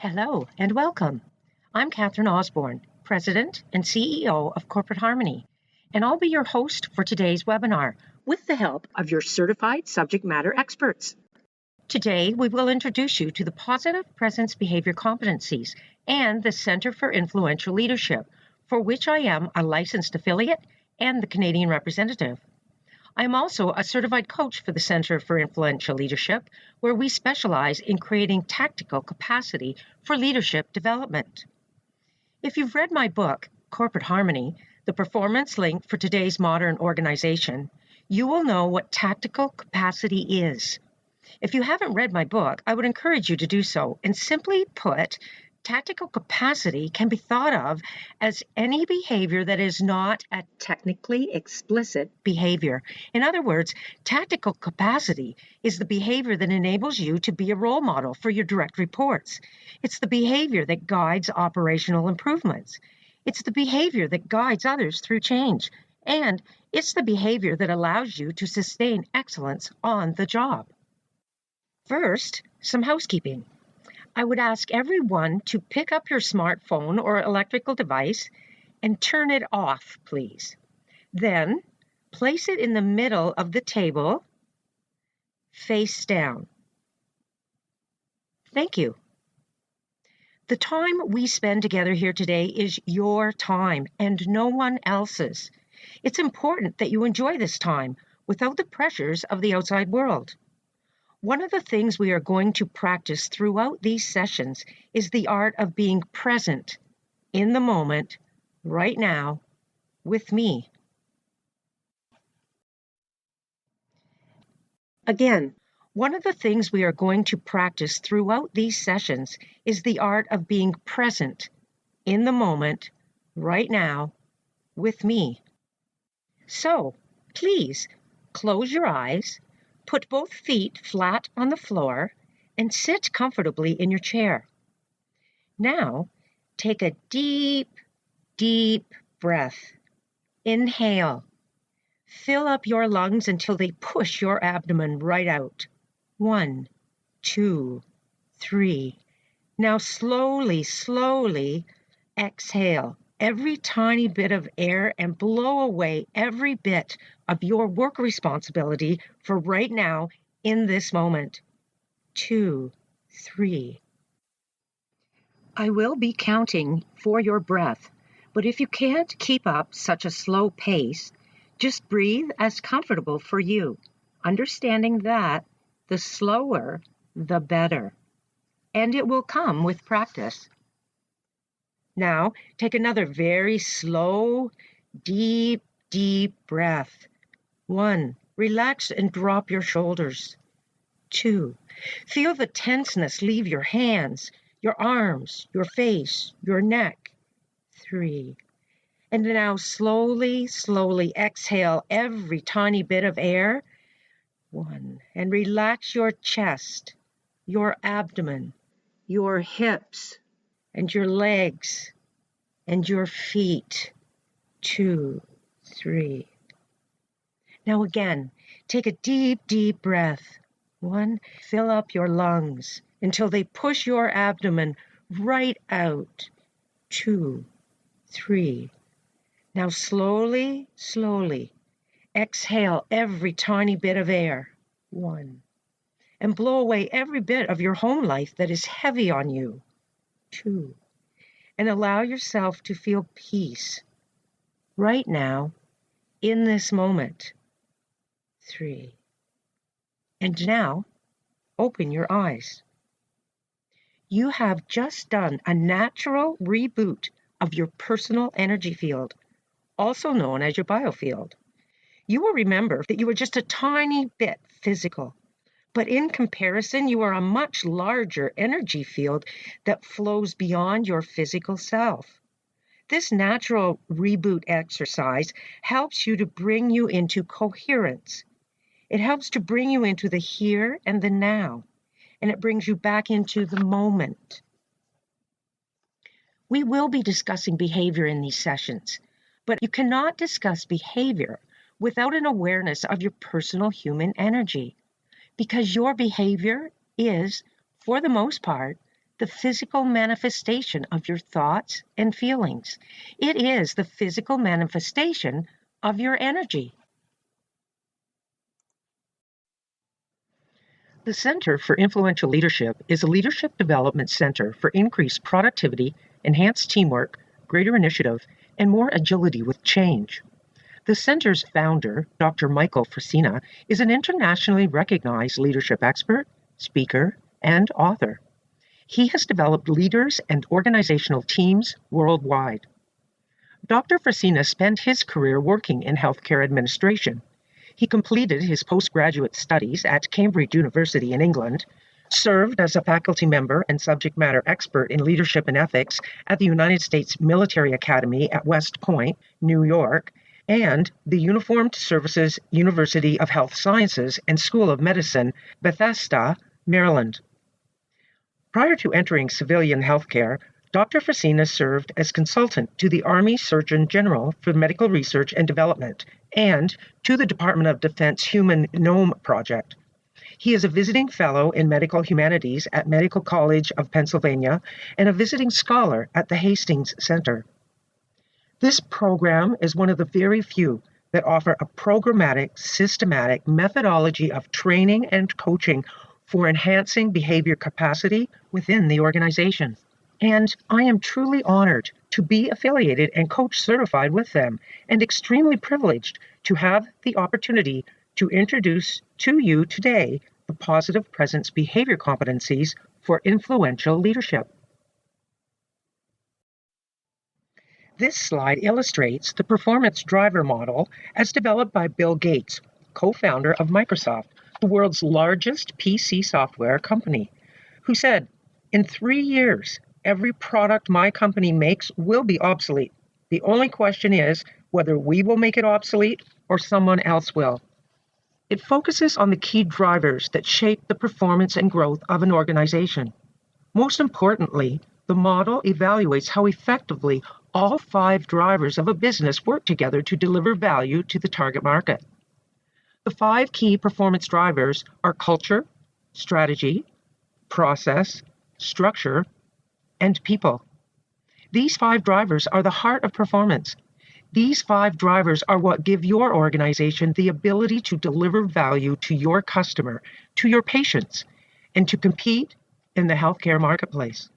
Hello and welcome. I'm Catherine Osborne, President and CEO of Corporate Harmony, and I'll be your host for today's webinar with the help of your certified subject matter experts. Today, we will introduce you to the Positive Presence Behavior Competencies and the Center for Influential Leadership, for which I am a licensed affiliate and the Canadian representative. I am also a certified coach for the Center for Influential Leadership, where we specialize in creating tactical capacity for leadership development. If you've read my book, Corporate Harmony, the performance link for today's modern organization, you will know what tactical capacity is. If you haven't read my book, I would encourage you to do so. And simply put, tactical capacity can be thought of as any behavior that is not a technically explicit behavior. In other words, tactical capacity is the behavior that enables you to be a role model for your direct reports. It's the behavior that guides operational improvements. It's the behavior that guides others through change. And it's the behavior that allows you to sustain excellence on the job. First, some housekeeping. I would ask everyone to pick up your smartphone or electrical device and turn it off, please. Then, place it in the middle of the table, face down. Thank you. The time we spend together here today is your time and no one else's. It's important that you enjoy this time without the pressures of the outside world. One of the things we are going to practice throughout these sessions is the art of being present in the moment, right now, with me. Again, one of the things we are going to practice throughout these sessions is the art of being present in the moment, right now, with me. So, please, close your eyes. Put both feet flat on the floor and sit comfortably in your chair. Now, take a deep, deep breath. Inhale. Fill up your lungs until they push your abdomen right out. 1, 2, 3. Now slowly, slowly exhale every tiny bit of air and blow away every bit of your work responsibility for right now in this moment. 2, 3. I will be counting for your breath, but if you can't keep up such a slow pace, just breathe as comfortable for you, understanding that the slower, the better. And it will come with practice. Now, take another very slow, deep, deep breath. 1, relax and drop your shoulders. 2, feel the tenseness leave your hands, your arms, your face, your neck. 3, and now slowly, slowly exhale every tiny bit of air. 1, and relax your chest, your abdomen, your hips, and your legs, and your feet. 2, 3. Now again, take a deep, deep breath. 1, fill up your lungs until they push your abdomen right out. 2, 3. Now slowly, slowly, exhale every tiny bit of air. 1. And blow away every bit of your home life that is heavy on you. 2. And allow yourself to feel peace right now in this moment. 3. And now, open your eyes. You have just done a natural reboot of your personal energy field, also known as your biofield. You will remember that you were just a tiny bit physical, but in comparison, you are a much larger energy field that flows beyond your physical self. This natural reboot exercise helps you to bring you into coherence. It helps to bring you into the here and the now, and it brings you back into the moment. We will be discussing behavior in these sessions, but you cannot discuss behavior without an awareness of your personal human energy, because your behavior is, for the most part, the physical manifestation of your thoughts and feelings. It is the physical manifestation of your energy. The Center for Influential Leadership is a leadership development center for increased productivity, enhanced teamwork, greater initiative, and more agility with change. The center's founder, Dr. Michael Frisina, is an internationally recognized leadership expert, speaker, and author. He has developed leaders and organizational teams worldwide. Dr. Frisina spent his career working in healthcare administration. He completed his postgraduate studies at Cambridge University in England, served as a faculty member and subject matter expert in leadership and ethics at the United States Military Academy at West Point, New York, and the Uniformed Services University of Health Sciences and School of Medicine, Bethesda, Maryland. Prior to entering civilian healthcare, Dr. Frisina served as consultant to the Army Surgeon General for Medical Research and Development and to the Department of Defense Human Genome Project. He is a visiting fellow in medical humanities at Medical College of Pennsylvania and a visiting scholar at the Hastings Center. This program is one of the very few that offer a programmatic, systematic methodology of training and coaching for enhancing behavior capacity within the organization. And I am truly honored to be affiliated and coach certified with them, and extremely privileged to have the opportunity to introduce to you today the Positive Presence Behavior Competencies for Influential Leadership. This slide illustrates the performance driver model as developed by Bill Gates, co-founder of Microsoft, the world's largest PC software company, who said, "In 3 years, every product my company makes will be obsolete. The only question is whether we will make it obsolete or someone else will." It focuses on the key drivers that shape the performance and growth of an organization. Most importantly, the model evaluates how effectively all 5 drivers of a business work together to deliver value to the target market. The 5 key performance drivers are culture, strategy, process, structure, and people. These 5 drivers are the heart of performance. These 5 drivers are what give your organization the ability to deliver value to your customer, to your patients, and to compete in the healthcare marketplace.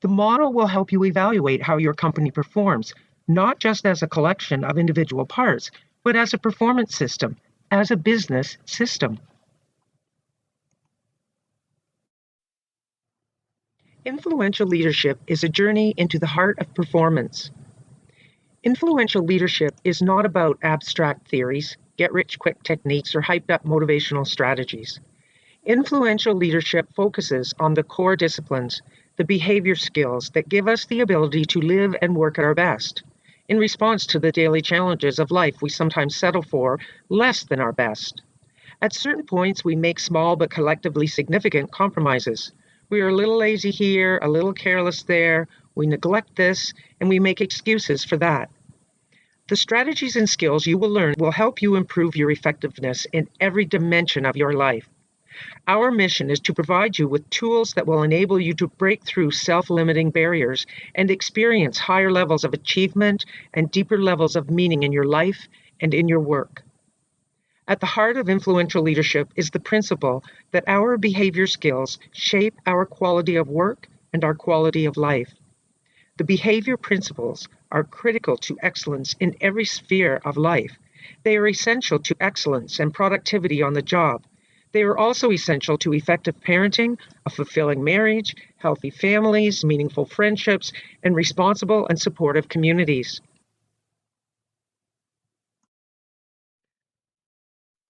The model will help you evaluate how your company performs, not just as a collection of individual parts, but as a performance system, as a business system. Influential leadership is a journey into the heart of performance. Influential leadership is not about abstract theories, get-rich-quick techniques, or hyped-up motivational strategies. Influential leadership focuses on the core disciplines, the behavior skills that give us the ability to live and work at our best. In response to the daily challenges of life, we sometimes settle for less than our best. At certain points, we make small but collectively significant compromises. We are a little lazy here, a little careless there, we neglect this, and we make excuses for that. The strategies and skills you will learn will help you improve your effectiveness in every dimension of your life. Our mission is to provide you with tools that will enable you to break through self-limiting barriers and experience higher levels of achievement and deeper levels of meaning in your life and in your work. At the heart of influential leadership is the principle that our behavior skills shape our quality of work and our quality of life. The behavior principles are critical to excellence in every sphere of life. They are essential to excellence and productivity on the job. They are also essential to effective parenting, a fulfilling marriage, healthy families, meaningful friendships, and responsible and supportive communities.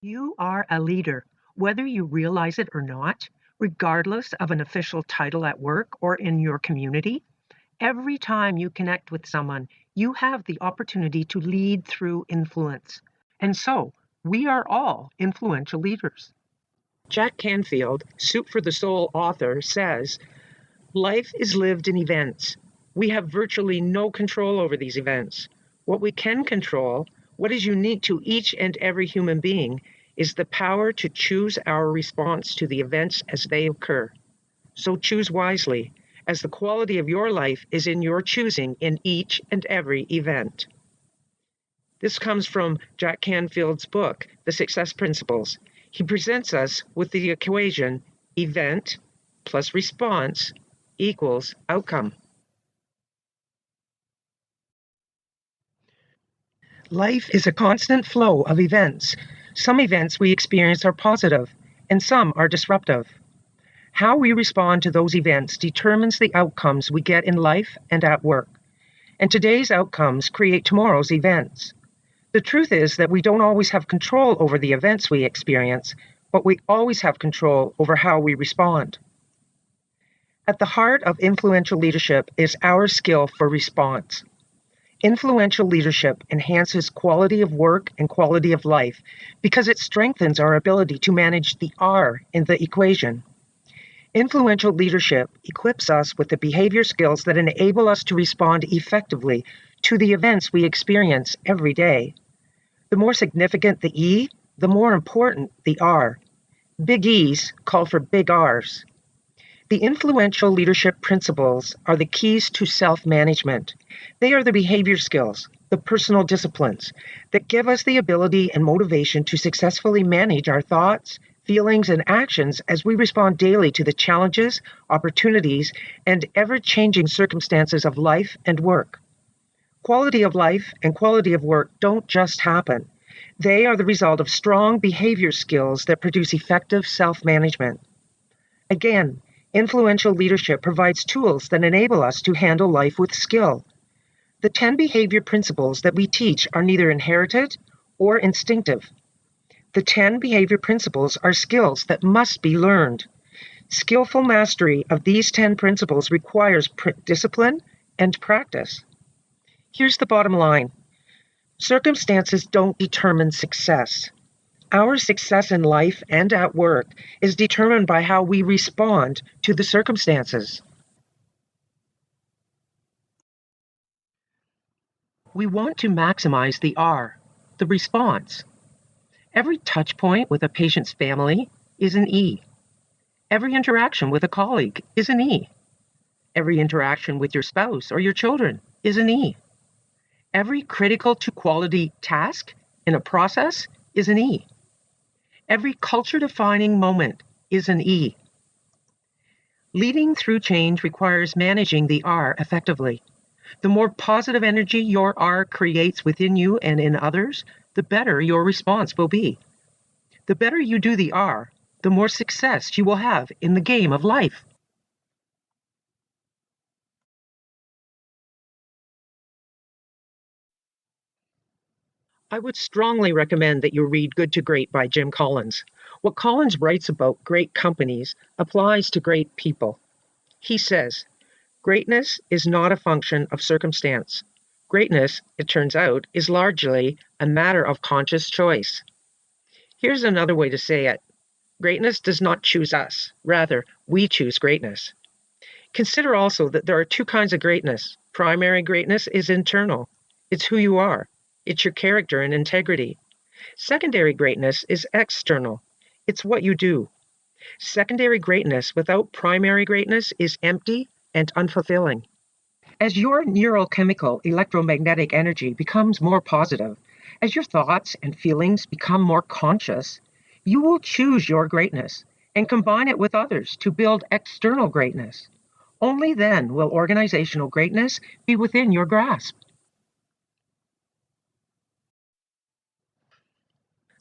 You are a leader, whether you realize it or not, regardless of an official title at work or in your community. Every time you connect with someone, you have the opportunity to lead through influence. And so, we are all influential leaders. Jack Canfield, Soup for the Soul author, says, "Life is lived in events. We have virtually no control over these events. What we can control, what is unique to each and every human being, is the power to choose our response to the events as they occur. So choose wisely, as the quality of your life is in your choosing in each and every event. This comes from Jack Canfield's book, The Success Principles. He presents us with the equation event plus response equals outcome. Life is a constant flow of events. Some events we experience are positive, and some are disruptive. How we respond to those events determines the outcomes we get in life and at work. And today's outcomes create tomorrow's events. The truth is that we don't always have control over the events we experience, but we always have control over how we respond. At the heart of influential leadership is our skill for response. Influential leadership enhances quality of work and quality of life because it strengthens our ability to manage the R in the equation. Influential leadership equips us with the behavior skills that enable us to respond effectively to the events we experience every day. The more significant the E, the more important the R. Big E's call for big R's. The influential leadership principles are the keys to self-management. They are the behavior skills, the personal disciplines that give us the ability and motivation to successfully manage our thoughts, feelings, and actions as we respond daily to the challenges, opportunities, and ever-changing circumstances of life and work. Quality of life and quality of work don't just happen. They are the result of strong behavior skills that produce effective self-management. Again, influential leadership provides tools that enable us to handle life with skill. The 10 behavior principles that we teach are neither inherited or instinctive. The 10 behavior principles are skills that must be learned. Skillful mastery of these 10 principles requires discipline and practice. Here's the bottom line. Circumstances don't determine success. Our success in life and at work is determined by how we respond to the circumstances. We want to maximize the R, the response. Every touch point with a patient's family is an E. Every interaction with a colleague is an E. Every interaction with your spouse or your children is an E. Every critical to quality task in a process is an E. Every culture-defining moment is an E. Leading through change requires managing the R effectively. The more positive energy your R creates within you and in others, the better your response will be. The better you do the R, the more success you will have in the game of life. I would strongly recommend that you read Good to Great by Jim Collins. What Collins writes about great companies applies to great people. He says, greatness is not a function of circumstance. Greatness, it turns out, is largely a matter of conscious choice. Here's another way to say it. Greatness does not choose us. Rather, we choose greatness. Consider also that there are two kinds of greatness. Primary greatness is internal. It's who you are. It's your character and integrity. Secondary greatness is external. It's what you do. Secondary greatness without primary greatness is empty and unfulfilling. As your neurochemical electromagnetic energy becomes more positive, as your thoughts and feelings become more conscious, you will choose your greatness and combine it with others to build external greatness. Only then will organizational greatness be within your grasp.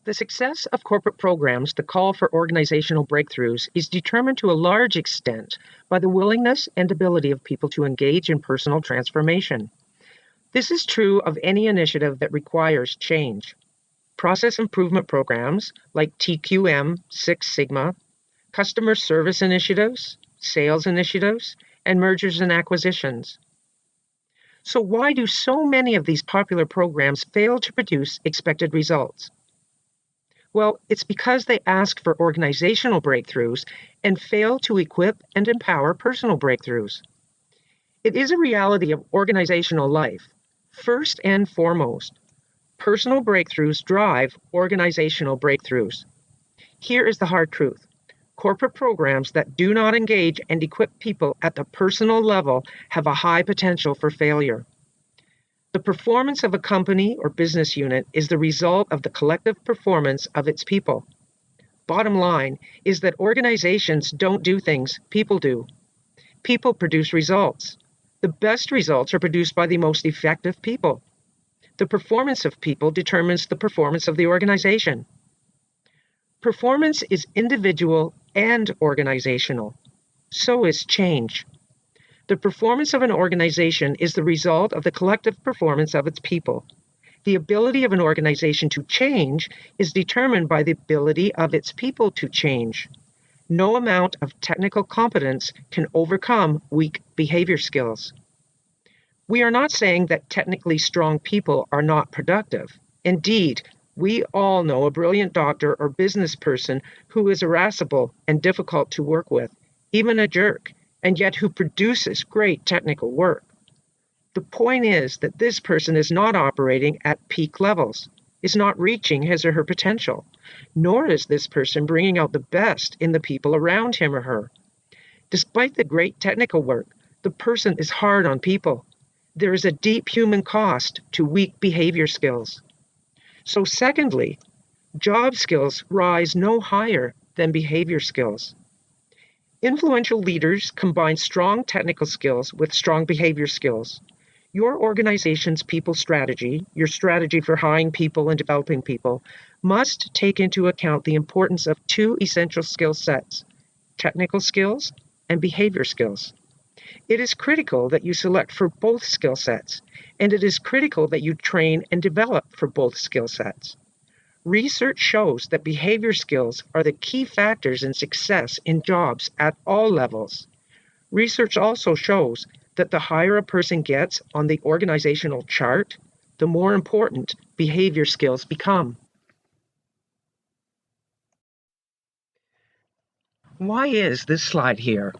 The success of corporate programs that call for organizational breakthroughs is determined to a large extent by the willingness and ability of people to engage in personal transformation. This is true of any initiative that requires change. Process improvement programs like TQM, Six Sigma, customer service initiatives, sales initiatives, and mergers and acquisitions. So why do so many of these popular programs fail to produce expected results? Well, it's because they ask for organizational breakthroughs and fail to equip and empower personal breakthroughs. It is a reality of organizational life. First and foremost, personal breakthroughs drive organizational breakthroughs. Here is the hard truth. Corporate programs that do not engage and equip people at the personal level have a high potential for failure. The performance of a company or business unit is the result of the collective performance of its people. Bottom line is that organizations don't do things, people do. People produce results. The best results are produced by the most effective people. The performance of people determines the performance of the organization. Performance is individual and organizational. So is change. The performance of an organization is the result of the collective performance of its people. The ability of an organization to change is determined by the ability of its people to change. No amount of technical competence can overcome weak behavior skills. We are not saying that technically strong people are not productive. Indeed, we all know a brilliant doctor or business person who is irascible and difficult to work with, even a jerk, and yet who produces great technical work. The point is that this person is not operating at peak levels, is not reaching his or her potential, nor is this person bringing out the best in the people around him or her. Despite the great technical work, the person is hard on people. There is a deep human cost to weak behavior skills. So secondly, job skills rise no higher than behavior skills. Influential leaders combine strong technical skills with strong behavior skills. Your organization's people strategy, your strategy for hiring people and developing people, must take into account the importance of two essential skill sets, technical skills and behavior skills. It is critical that you select for both skill sets, and it is critical that you train and develop for both skill sets. Research shows that behavior skills are the key factors in success in jobs at all levels. Research also shows that the higher a person gets on the organizational chart, the more important behavior skills become. Why is this slide here?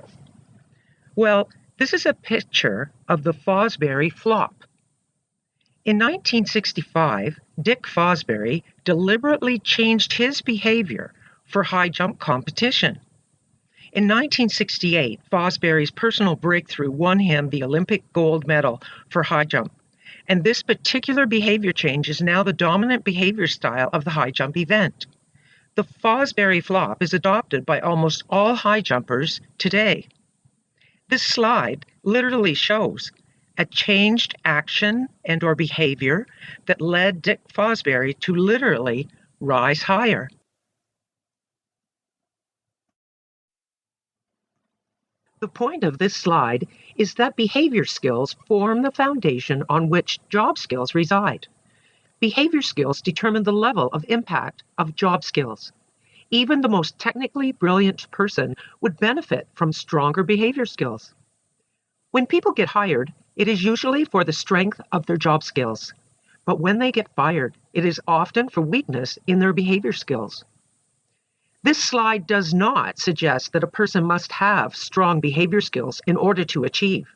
Well, this is a picture of the Fosbury flop. In 1965, Dick Fosbury deliberately changed his behavior for high jump competition. In 1968, Fosbury's personal breakthrough won him the Olympic gold medal for high jump, and this particular behavior change is now the dominant behavior style of the high jump event. The Fosbury flop is adopted by almost all high jumpers today. This slide literally shows a changed action and or behavior that led Dick Fosbury to literally rise higher. The point of this slide is that behavior skills form the foundation on which job skills reside. Behavior skills determine the level of impact of job skills. Even the most technically brilliant person would benefit from stronger behavior skills. When people get hired, it is usually for the strength of their job skills. But when they get fired, it is often for weakness in their behavior skills. This slide does not suggest that a person must have strong behavior skills in order to achieve.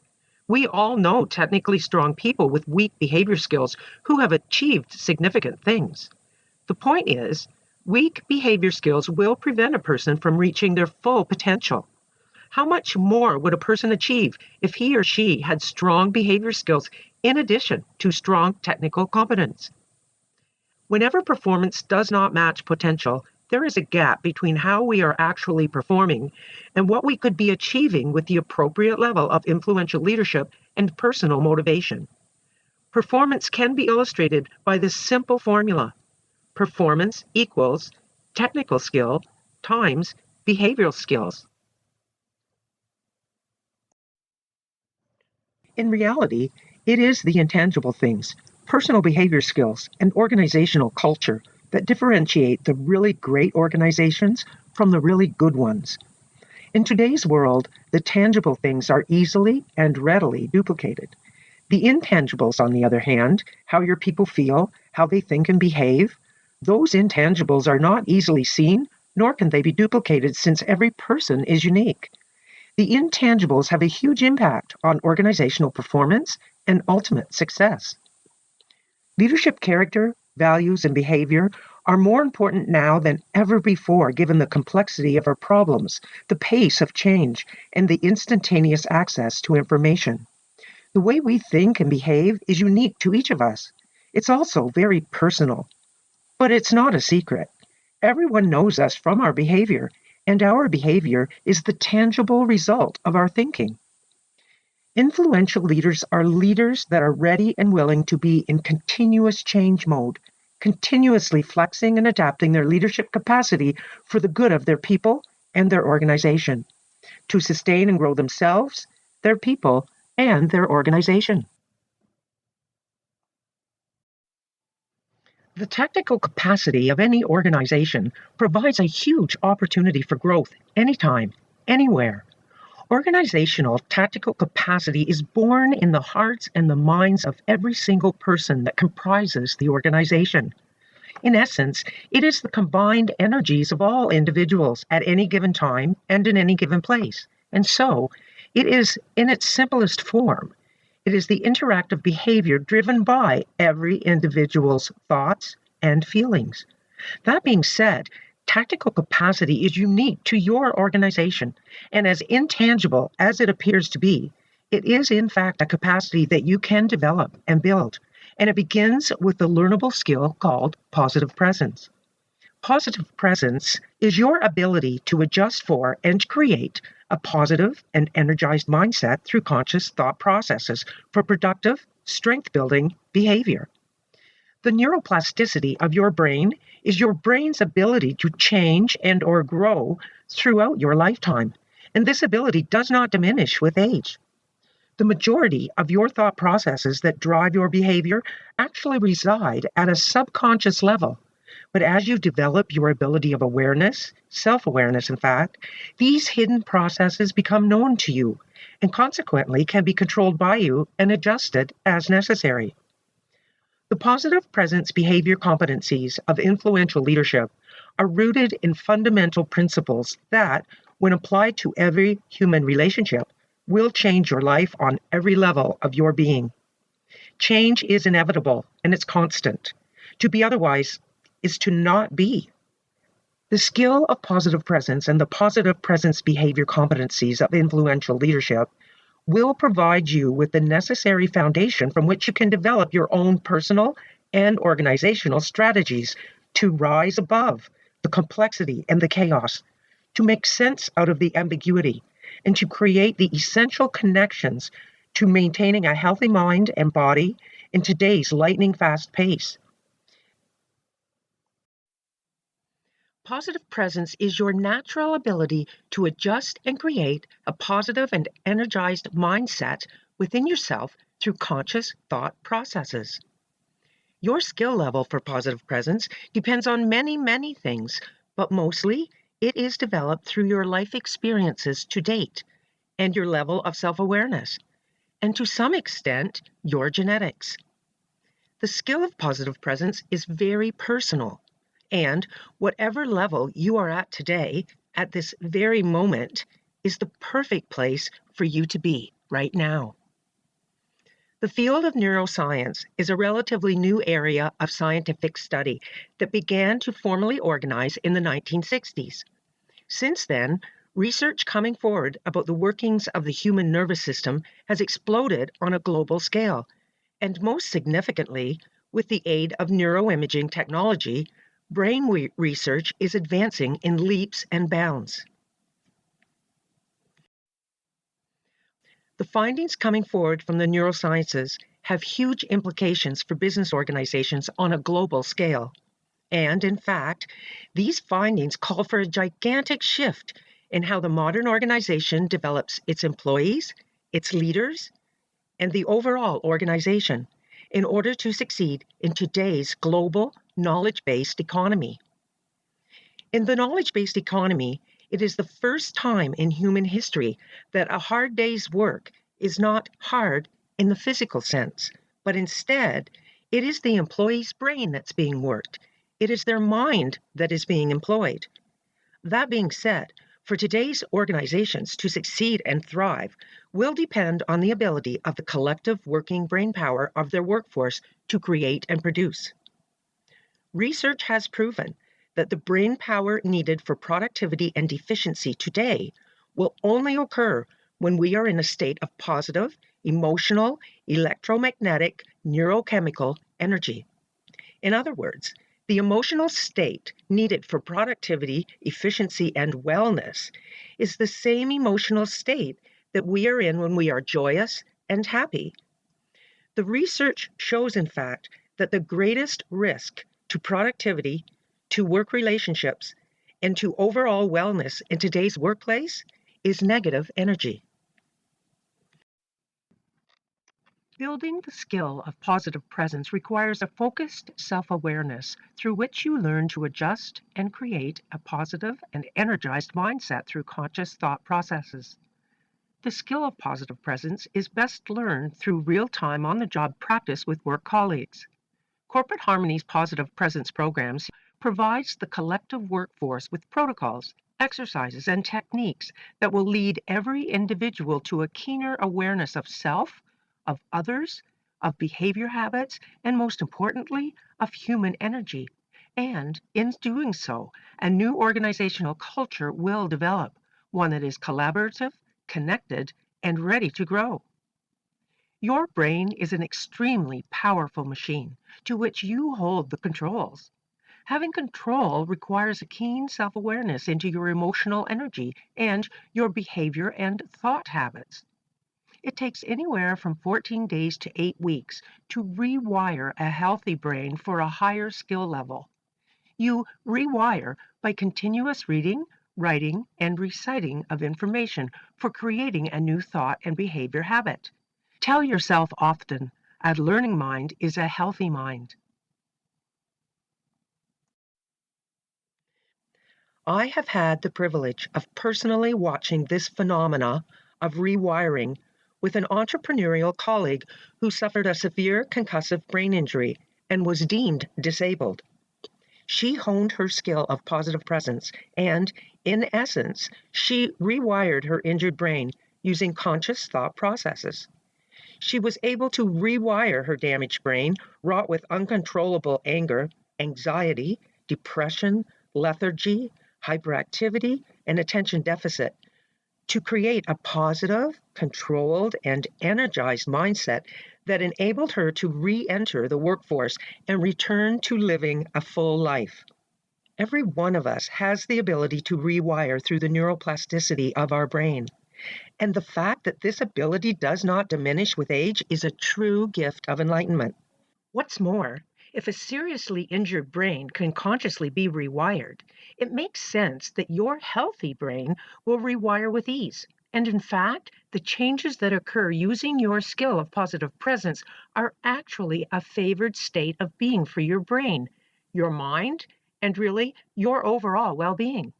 We all know technically strong people with weak behavior skills who have achieved significant things. The point is, weak behavior skills will prevent a person from reaching their full potential. How much more would a person achieve if he or she had strong behavior skills in addition to strong technical competence? Whenever performance does not match potential, there is a gap between how we are actually performing and what we could be achieving with the appropriate level of influential leadership and personal motivation. Performance can be illustrated by this simple formula. Performance equals technical skill times behavioral skills. In reality, it is the intangible things, personal behavior skills, and organizational culture that differentiate the really great organizations from the really good ones. In today's world, the tangible things are easily and readily duplicated. The intangibles, on the other hand, how your people feel, how they think and behave, those intangibles are not easily seen, nor can they be duplicated since every person is unique. The intangibles have a huge impact on organizational performance and ultimate success. Leadership character, values, and behavior are more important now than ever before, given the complexity of our problems, the pace of change, and the instantaneous access to information. The way we think and behave is unique to each of us. It's also very personal, but it's not a secret. Everyone knows us from our behavior, and our behavior is the tangible result of our thinking. Influential leaders are leaders that are ready and willing to be in continuous change mode, continuously flexing and adapting their leadership capacity for the good of their people and their organization, to sustain and grow themselves, their people, and their organization. The technical capacity of any organization provides a huge opportunity for growth anytime, anywhere. Organizational tactical capacity is born in the hearts and the minds of every single person that comprises the organization. In essence, it is the combined energies of all individuals at any given time and in any given place. And so, it is in its simplest form. It is the interactive behavior driven by every individual's thoughts and feelings. That being said, tactical capacity is unique to your organization, and as intangible as it appears to be, it is in fact a capacity that you can develop and build, and it begins with the learnable skill called positive presence. Positive presence is your ability to adjust for and create a positive and energized mindset through conscious thought processes for productive, strength-building behavior. The neuroplasticity of your brain is your brain's ability to change and or grow throughout your lifetime, and this ability does not diminish with age. The majority of your thought processes that drive your behavior actually reside at a subconscious level. But as you develop your ability of awareness, self-awareness in fact, these hidden processes become known to you and consequently can be controlled by you and adjusted as necessary. The positive presence behavior competencies of influential leadership are rooted in fundamental principles that, when applied to every human relationship, will change your life on every level of your being. Change is inevitable and it's constant. To be otherwise is to not be. The skill of positive presence and the positive presence behavior competencies of influential leadership will provide you with the necessary foundation from which you can develop your own personal and organizational strategies to rise above the complexity and the chaos, to make sense out of the ambiguity, and to create the essential connections to maintaining a healthy mind and body in today's lightning fast pace. Positive presence is your natural ability to adjust and create a positive and energized mindset within yourself through conscious thought processes. Your skill level for positive presence depends on many things, but mostly it is developed through your life experiences to date and your level of self-awareness, and to some extent, your genetics. The skill of positive presence is very personal. And whatever level you are at today, at this very moment, is the perfect place for you to be right now. The field of neuroscience is a relatively new area of scientific study that began to formally organize in the 1960s. Since then, research coming forward about the workings of the human nervous system has exploded on a global scale, and most significantly, with the aid of neuroimaging technology, brain research is advancing in leaps and bounds. The findings coming forward from the neurosciences have huge implications for business organizations on a global scale. And in fact, these findings call for a gigantic shift in how the modern organization develops its employees, its leaders, and the overall organization in order to succeed in today's global knowledge-based economy. In the knowledge-based economy, it is the first time in human history that a hard day's work is not hard in the physical sense, but instead, it is the employee's brain that's being worked. It is their mind that is being employed. That being said, for today's organizations to succeed and thrive will depend on the ability of the collective working brain power of their workforce to create and produce. Research has proven that the brain power needed for productivity and efficiency today will only occur when we are in a state of positive, emotional, electromagnetic, neurochemical energy. In other words, the emotional state needed for productivity, efficiency, and wellness is the same emotional state that we are in when we are joyous and happy. The research shows, in fact, that the greatest risk to productivity, to work relationships, and to overall wellness in today's workplace is negative energy. Building the skill of positive presence requires a focused self-awareness through which you learn to adjust and create a positive and energized mindset through conscious thought processes. The skill of positive presence is best learned through real-time on-the-job practice with work colleagues. Corporate Harmony's Positive Presence programs provides the collective workforce with protocols, exercises, and techniques that will lead every individual to a keener awareness of self, of others, of behavior habits, and most importantly, of human energy. And in doing so, a new organizational culture will develop, one that is collaborative, connected, and ready to grow. Your brain is an extremely powerful machine to which you hold the controls. Having control requires a keen self-awareness into your emotional energy and your behavior and thought habits. It takes anywhere from 14 days to 8 weeks to rewire a healthy brain for a higher skill level. You rewire by continuous reading, writing, and reciting of information for creating a new thought and behavior habit. Tell yourself often, a learning mind is a healthy mind. I have had the privilege of personally watching this phenomena of rewiring with an entrepreneurial colleague who suffered a severe concussive brain injury and was deemed disabled. She honed her skill of positive presence and, in essence, she rewired her injured brain using conscious thought processes. She was able to rewire her damaged brain, wrought with uncontrollable anger, anxiety, depression, lethargy, hyperactivity, and attention deficit, to create a positive, controlled, and energized mindset that enabled her to re-enter the workforce and return to living a full life. Every one of us has the ability to rewire through the neuroplasticity of our brain. And the fact that this ability does not diminish with age is a true gift of enlightenment. What's more, if a seriously injured brain can consciously be rewired, it makes sense that your healthy brain will rewire with ease. And in fact, the changes that occur using your skill of positive presence are actually a favored state of being for your brain, your mind, and really your overall well-being.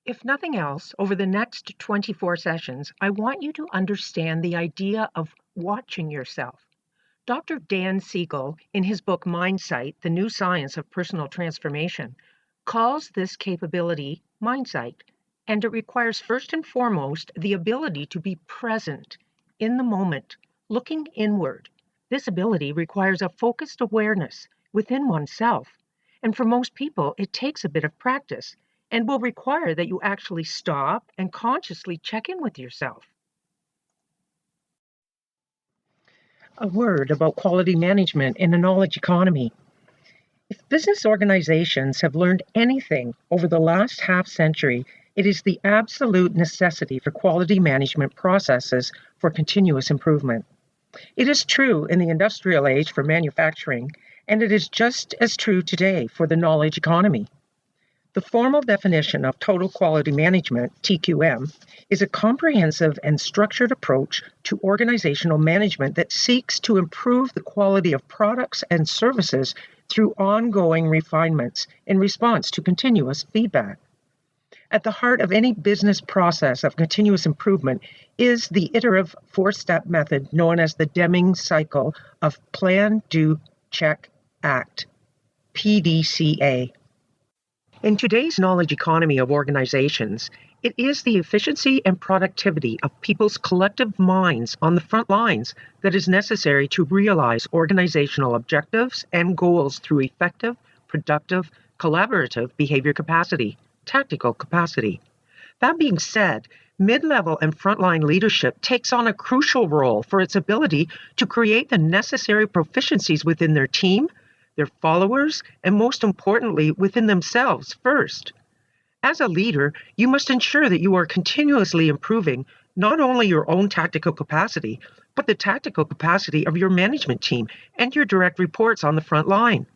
If nothing else, over the next 24 sessions, I want you to understand the idea of watching yourself. Dr. Dan Siegel, in his book Mindsight, The New Science of Personal Transformation, calls this capability mindsight, and it requires first and foremost the ability to be present in the moment, looking inward. This ability requires a focused awareness within oneself, and for most people, it takes a bit of practice and will require that you actually stop and consciously check in with yourself. A word about quality management in a knowledge economy. If business organizations have learned anything over the last half century, it is the absolute necessity for quality management processes for continuous improvement. It is true in the industrial age for manufacturing, and it is just as true today for the knowledge economy. The formal definition of total quality management, TQM, is a comprehensive and structured approach to organizational management that seeks to improve the quality of products and services through ongoing refinements in response to continuous feedback. At the heart of any business process of continuous improvement is the iterative four-step method known as the Deming cycle of plan, do, check, act, PDCA. In today's knowledge economy of organizations, it is the efficiency and productivity of people's collective minds on the front lines that is necessary to realize organizational objectives and goals through effective, productive, collaborative behavior capacity, tactical capacity. That being said, mid-level and frontline leadership takes on a crucial role for its ability to create the necessary proficiencies within their team, their followers, and most importantly, within themselves first. As a leader, you must ensure that you are continuously improving not only your own tactical capacity, but the tactical capacity of your management team and your direct reports on the front line.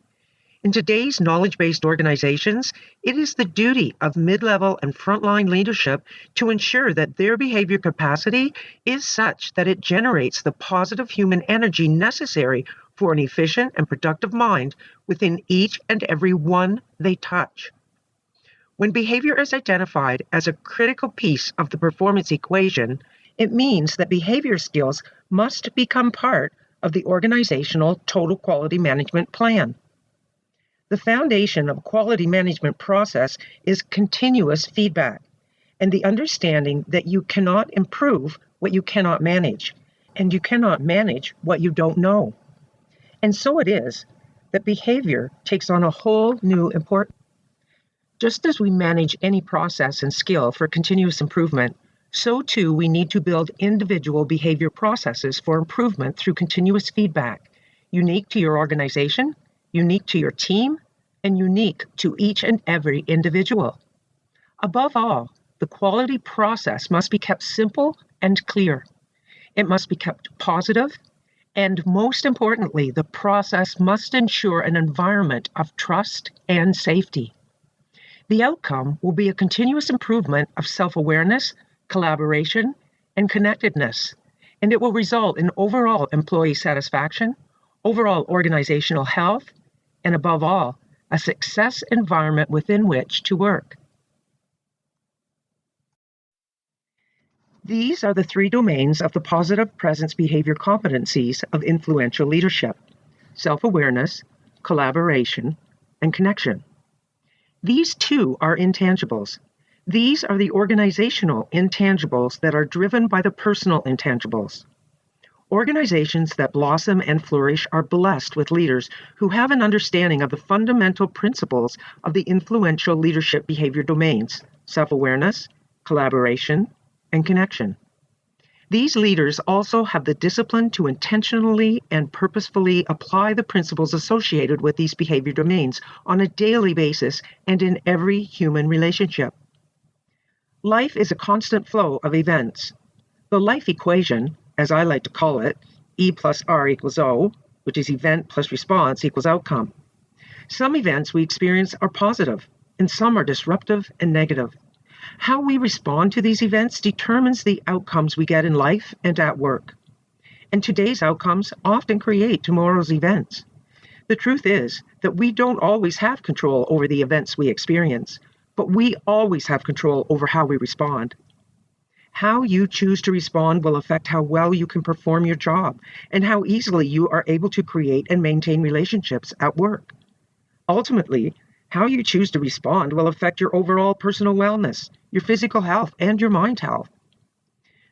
In today's knowledge-based organizations, it is the duty of mid-level and frontline leadership to ensure that their behavior capacity is such that it generates the positive human energy necessary for an efficient and productive mind within each and every one they touch. When behavior is identified as a critical piece of the performance equation, it means that behavior skills must become part of the organizational total quality management plan. The foundation of a quality management process is continuous feedback and the understanding that you cannot improve what you cannot manage, and you cannot manage what you don't know. And so it is that behavior takes on a whole new importance. Just as we manage any process and skill for continuous improvement, so too we need to build individual behavior processes for improvement through continuous feedback, unique to your organization, unique to your team, and unique to each and every individual. Above all, the quality process must be kept simple and clear. It must be kept positive, and most importantly, the process must ensure an environment of trust and safety. The outcome will be a continuous improvement of self-awareness, collaboration, and connectedness, and it will result in overall employee satisfaction, overall organizational health, and above all, a success environment within which to work. These are the three domains of the positive presence behavior competencies of influential leadership: self-awareness, collaboration, and connection. These two are intangibles. These are the organizational intangibles that are driven by the personal intangibles. Organizations that blossom and flourish are blessed with leaders who have an understanding of the fundamental principles of the influential leadership behavior domains: self-awareness, collaboration, and connection. These leaders also have the discipline to intentionally and purposefully apply the principles associated with these behavior domains on a daily basis and in every human relationship. Life is a constant flow of events. The life equation, as I like to call it, E plus R equals O, which is event plus response equals outcome. Some events we experience are positive, and some are disruptive and negative. How we respond to these events determines the outcomes we get in life and at work. And today's outcomes often create tomorrow's events. The truth is that we don't always have control over the events we experience, but we always have control over how we respond. How you choose to respond will affect how well you can perform your job and how easily you are able to create and maintain relationships at work. Ultimately, how you choose to respond will affect your overall personal wellness, your physical health, and your mind health.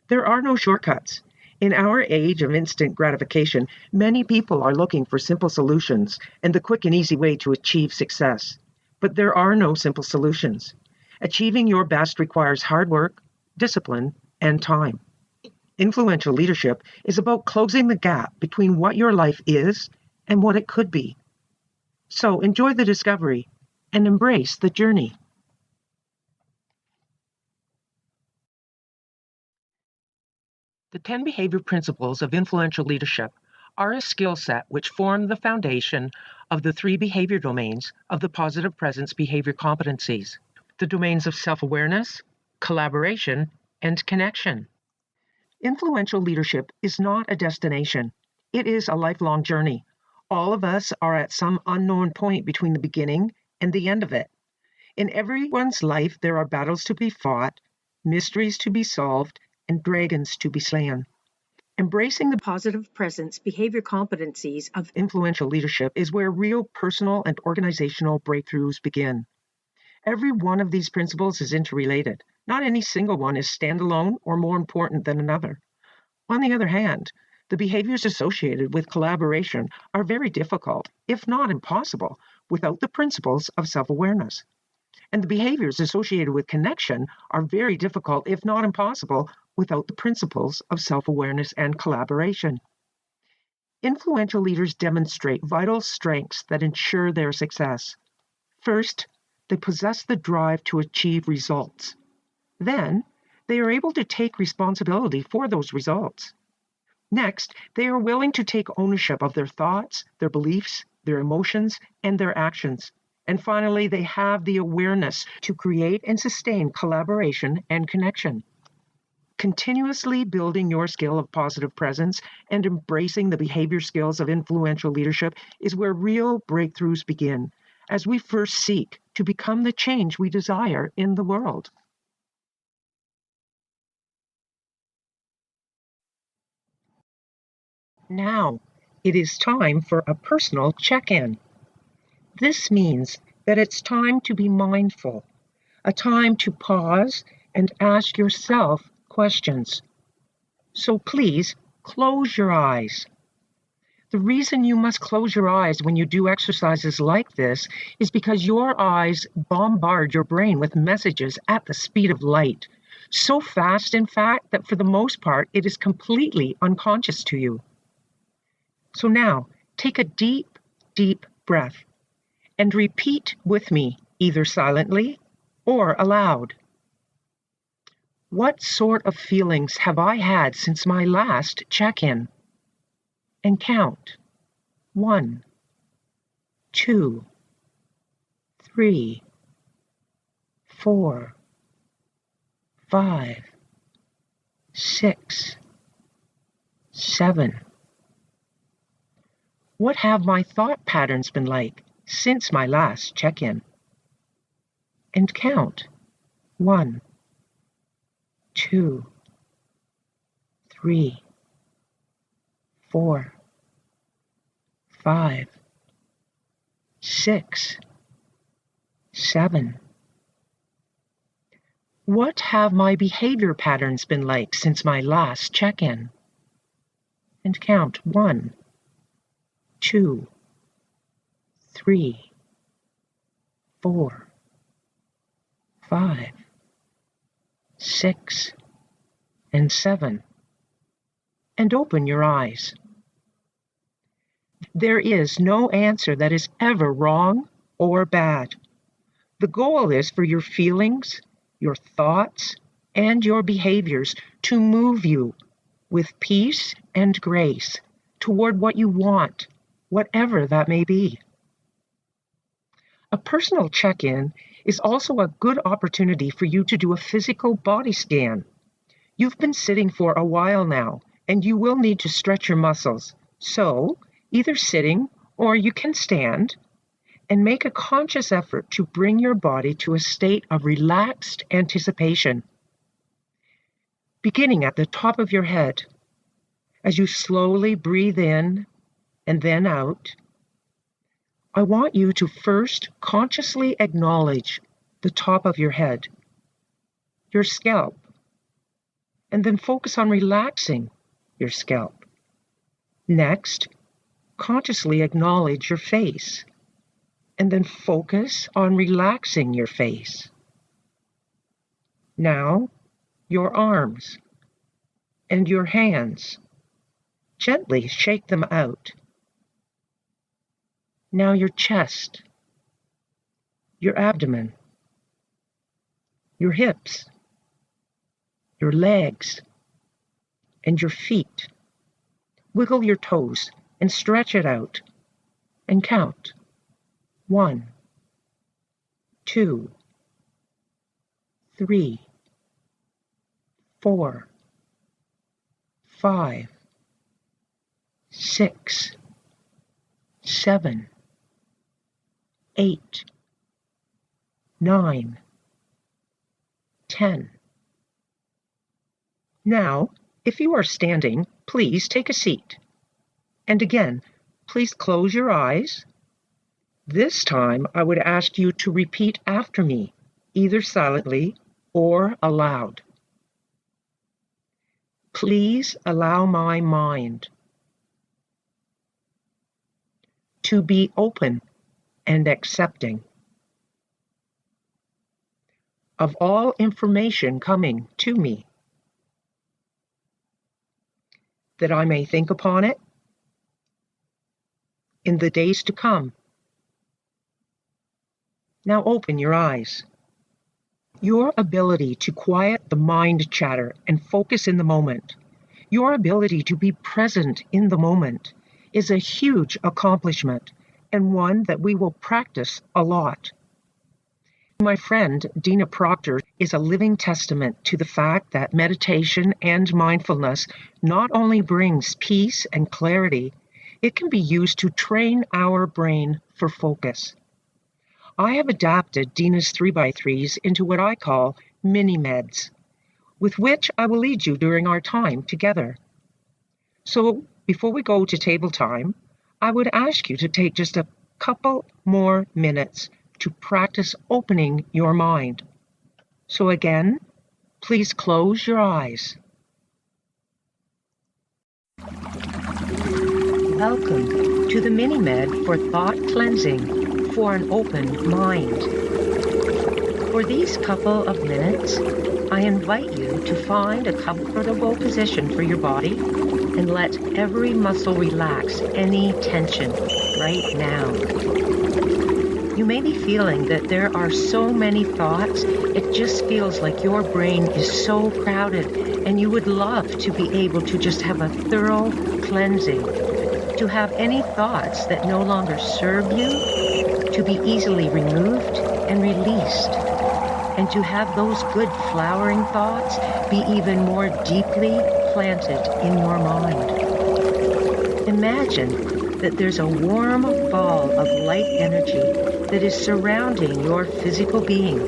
There are no shortcuts. In our age of instant gratification, many people are looking for simple solutions and the quick and easy way to achieve success. But there are no simple solutions. Achieving your best requires hard work, discipline, and time. Influential leadership is about closing the gap between what your life is and what it could be. So enjoy the discovery and embrace the journey. The 10 behavior principles of influential leadership are a skill set which form the foundation of the 3 behavior domains of the positive presence behavior competencies: the domains of self-awareness, collaboration, and connection. Influential leadership is not a destination. It is a lifelong journey. All of us are at some unknown point between the beginning and the end of it. In everyone's life, there are battles to be fought, mysteries to be solved, and dragons to be slain. Embracing the positive presence behavior competencies of influential leadership is where real personal and organizational breakthroughs begin. Every one of these principles is interrelated. Not any single one is standalone or more important than another. On the other hand, the behaviors associated with collaboration are very difficult, if not impossible, without the principles of self-awareness. And the behaviors associated with connection are very difficult, if not impossible, without the principles of self-awareness and collaboration. Influential leaders demonstrate vital strengths that ensure their success. First, they possess the drive to achieve results. Then, they are able to take responsibility for those results. Next, they are willing to take ownership of their thoughts, their beliefs, their emotions, and their actions. And finally, they have the awareness to create and sustain collaboration and connection. Continuously building your skill of positive presence and embracing the behavior skills of influential leadership is where real breakthroughs begin, as we first seek to become the change we desire in the world. Now, it is time for a personal check-in. This means that it's time to be mindful, a time to pause and ask yourself questions. So please close your eyes. The reason you must close your eyes when you do exercises like this is because your eyes bombard your brain with messages at the speed of light. So fast, in fact, that for the most part, it is completely unconscious to you. So now, take a deep, deep breath and repeat with me, either silently or aloud. What sort of feelings have I had since my last check-in? And count. 1, 2, 3, 4, 5, 6, 7. What have my thought patterns been like since my last check-in? And count. 1, 2, 3, 4, 5, 6, 7. What have my behavior patterns been like since my last check-in? And count. 1, 2, 3, 4, 5, 6, and 7. And open your eyes. There is no answer that is ever wrong or bad. The goal is for your feelings, your thoughts, and your behaviors to move you with peace and grace toward what you want, whatever that may be. A personal check-in is also a good opportunity for you to do a physical body scan. You've been sitting for a while now, and you will need to stretch your muscles. So, either sitting or you can stand, and make a conscious effort to bring your body to a state of relaxed anticipation. Beginning at the top of your head, as you slowly breathe in and then out, I want you to first consciously acknowledge the top of your head, your scalp, and then focus on relaxing your scalp. Next, consciously acknowledge your face, and then focus on relaxing your face. Now, your arms and your hands. Gently shake them out. Now your chest, your abdomen, your hips, your legs, and your feet. Wiggle your toes and stretch it out and count. 1, 2, 3, 4, 5, 6, 7, 8, 9, 10. Now, if you are standing, please take a seat. And again, please close your eyes. This time, I would ask you to repeat after me, either silently or aloud. Please allow my mind to be open and accepting of all information coming to me, that I may think upon it in the days to come. Now open your eyes. Your ability to quiet the mind chatter and focus in the moment, your ability to be present in the moment, is a huge accomplishment and one that we will practice a lot. My friend Dina Proctor is a living testament to the fact that meditation and mindfulness not only brings peace and clarity, it can be used to train our brain for focus. I have adapted Dina's 3x3s into what I call mini-meds, with which I will lead you during our time together. So before we go to table time, I would ask you to take just a couple more minutes to practice opening your mind. So again, please close your eyes. Welcome to the mini-med for thought cleansing for an open mind. For these couple of minutes, I invite you to find a comfortable position for your body and let every muscle relax any tension right now. You may be feeling that there are so many thoughts, it just feels like your brain is so crowded and you would love to be able to just have a thorough cleansing, to have any thoughts that no longer serve you, to be easily removed and released, and to have those good flowering thoughts be even more deeply planted in your mind. Imagine that there's a warm ball of light energy that is surrounding your physical being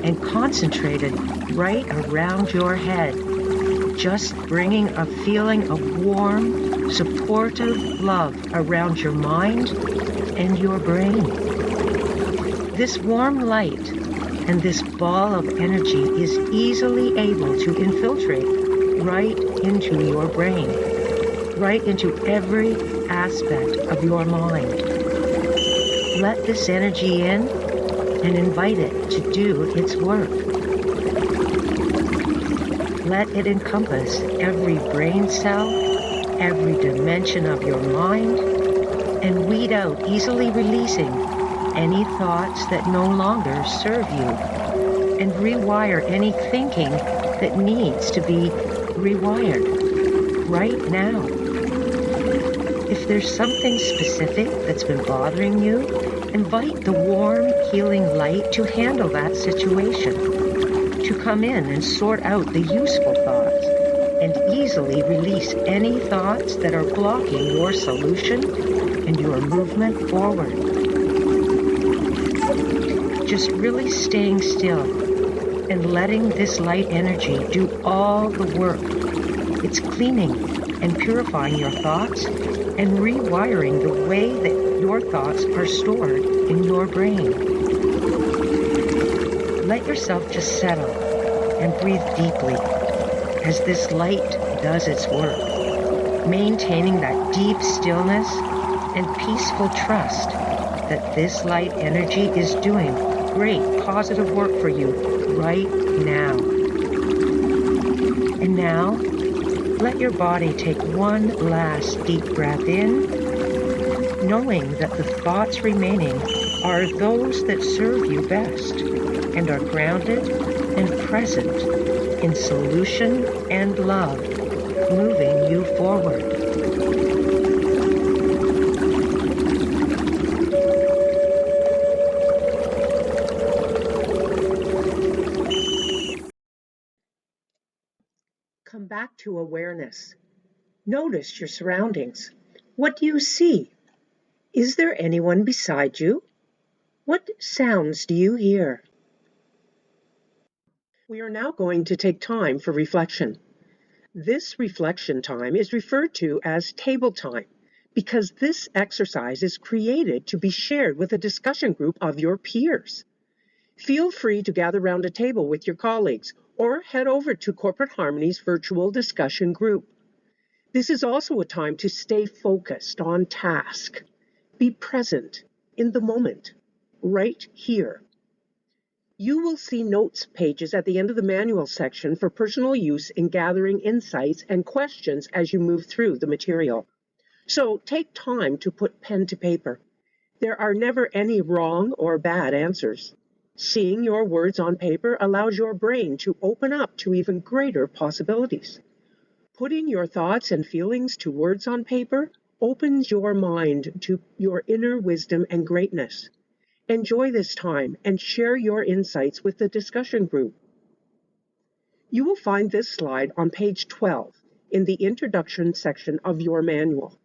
and concentrated right around your head, just bringing a feeling of warm, supportive love around your mind and your brain. This warm light and this ball of energy is easily able to infiltrate right into your brain, right into every aspect of your mind. Let this energy in and invite it to do its work. Let it encompass every brain cell, every dimension of your mind, and weed out, easily releasing any thoughts that no longer serve you, and rewire any thinking that needs to be rewired right now. If there's something specific that's been bothering you, invite the warm, healing light to handle that situation, to come in and sort out the useful thoughts, and easily release any thoughts that are blocking your solution and your movement forward. Just really staying still and letting this light energy do all the work. It's cleaning and purifying your thoughts and rewiring the way that your thoughts are stored in your brain. Let yourself just settle and breathe deeply as this light does its work, maintaining that deep stillness and peaceful trust that this light energy is doing great positive work for you right now. And now, let your body take one last deep breath in, knowing that the thoughts remaining are those that serve you best and are grounded and present in solution and love, moving you forward. Come back to awareness. Notice your surroundings. What do you see? Is there anyone beside you? What sounds do you hear? We are now going to take time for reflection. This reflection time is referred to as table time because this exercise is created to be shared with a discussion group of your peers. Feel free to gather round a table with your colleagues or head over to Corporate Harmony's virtual discussion group. This is also a time to stay focused on task. Be present in the moment, right here. You will see notes pages at the end of the manual section for personal use in gathering insights and questions as you move through the material. So take time to put pen to paper. There are never any wrong or bad answers. Seeing your words on paper allows your brain to open up to even greater possibilities. Putting your thoughts and feelings to words on paper opens your mind to your inner wisdom and greatness. Enjoy this time and share your insights with the discussion group. You will find this slide on page 12 in the introduction section of your manual.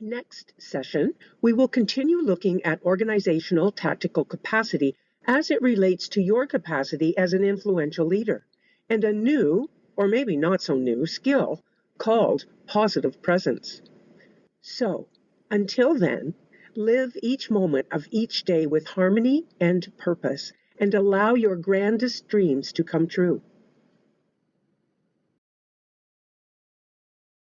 Next session, we will continue looking at organizational tactical capacity as it relates to your capacity as an influential leader, and a new, or maybe not so new, skill called positive presence. So, until then, live each moment of each day with harmony and purpose, and allow your grandest dreams to come true.